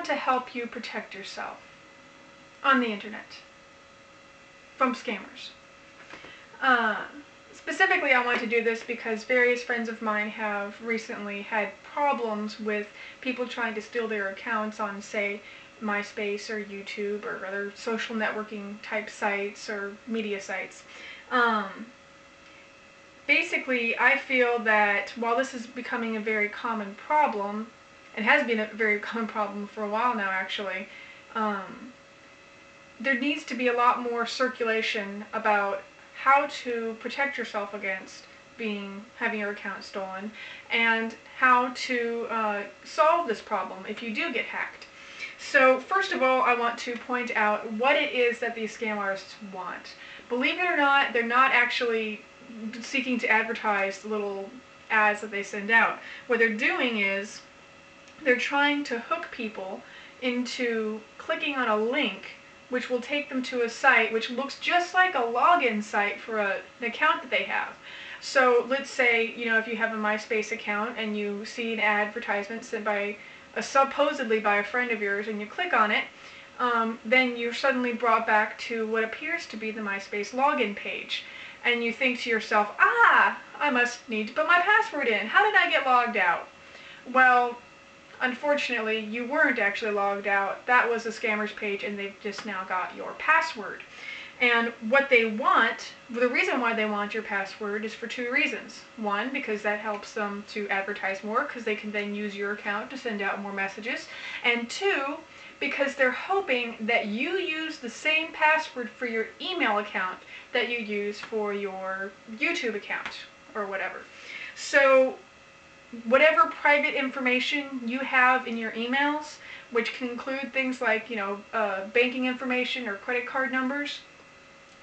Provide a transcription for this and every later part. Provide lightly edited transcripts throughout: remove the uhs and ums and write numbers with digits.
to help you protect yourself on the internet from scammers. Specifically, I want to do this because various friends of mine have recently had problems with people trying to steal their accounts on, say, MySpace or YouTube or other social networking type sites or media sites. Basically, I feel that while this is becoming a very common problem, and has been a very common problem for a while now actually, there needs to be a lot more circulation about how to protect yourself against having your account stolen, and how to solve this problem if you do get hacked. So first of all, I want to point out what it is that these scam artists want. Believe it or not, they're not actually seeking to advertise the little ads that they send out. What they're doing is they're trying to hook people into clicking on a link which will take them to a site which looks just like a login site for an account that they have. So let's say, if you have a MySpace account and you see an advertisement sent by supposedly by a friend of yours, and you click on it, then you're suddenly brought back to what appears to be the MySpace login page. And you think to yourself, I must need to put my password in. How did I get logged out? Well, unfortunately, you weren't actually logged out. That was a scammer's page, and they've just now got your password. And what they want, the reason why they want your password is for two reasons. One, because that helps them to advertise more, because they can then use your account to send out more messages. And two, because they're hoping that you use the same password for your email account that you use for your YouTube account or whatever. So whatever private information you have in your emails, which can include things like, banking information or credit card numbers,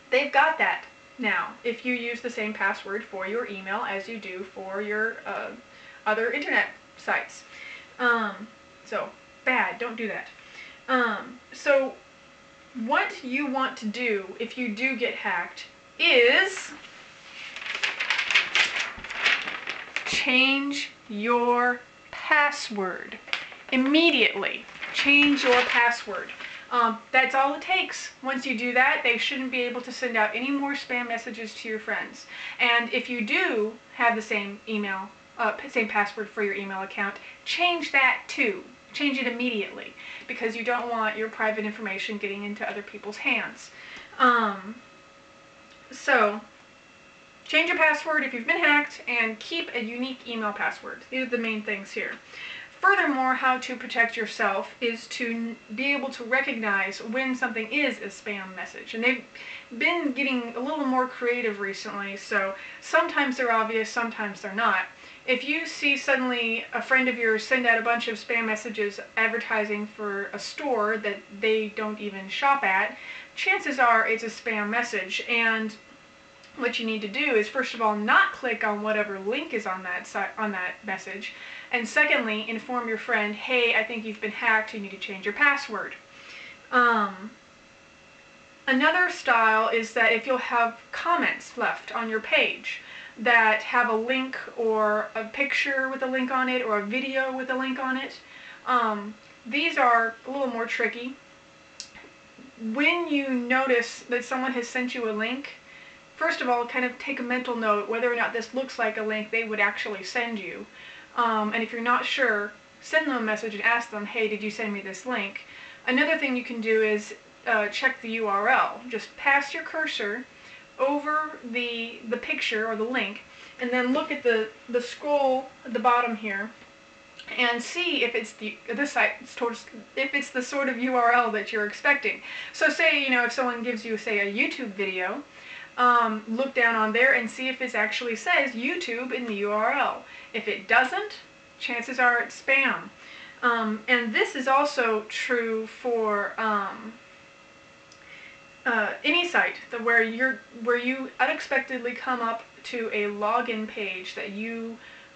they've got that now if you use the same password for your email as you do for your other internet sites. So bad, don't do that. So what you want to do if you do get hacked is change your password immediately. Change your password. That's all it takes. Once you do that, they shouldn't be able to send out any more spam messages to your friends. And if you do have the same same password for your email account, change that too. Change it immediately, because you don't want your private information getting into other people's hands. So, change your password if you've been hacked, and keep a unique email password. These are the main things here. Furthermore, how to protect yourself is to be able to recognize when something is a spam message. And they've been getting a little more creative recently, so sometimes they're obvious, sometimes they're not. If you see suddenly a friend of yours send out a bunch of spam messages advertising for a store that they don't even shop at, chances are it's a spam message. And what you need to do is, first of all, not click on whatever link is on that message, and secondly, inform your friend, hey, I think you've been hacked, you need to change your password. Another style is that if you'll have comments left on your page that have a link or a picture with a link on it or a video with a link on it, these are a little more tricky. When you notice that someone has sent you a link, first of all, kind of take a mental note whether or not this looks like a link they would actually send you. And if you're not sure, send them a message and ask them, hey, did you send me this link? Another thing you can do is check the URL. Just pass your cursor over the picture or the link, and then look at the scroll at the bottom here and see if it's if it's the sort of URL that you're expecting. So say, if someone gives you, say, a YouTube video, look down on there and see if it actually says YouTube in the URL. If it doesn't, chances are it's spam. And this is also true for any site where you unexpectedly come up to a login page that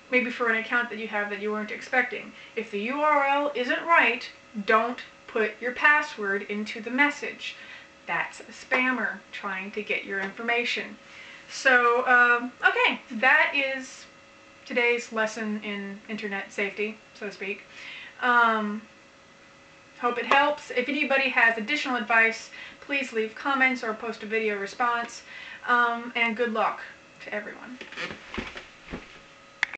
maybe for an account that you have that you weren't expecting. If the URL isn't right, don't put your password into the message. That's a spammer trying to get your information. So, okay, that is today's lesson in internet safety, so to speak. Hope it helps. If anybody has additional advice, please leave comments or post a video response. And good luck to everyone.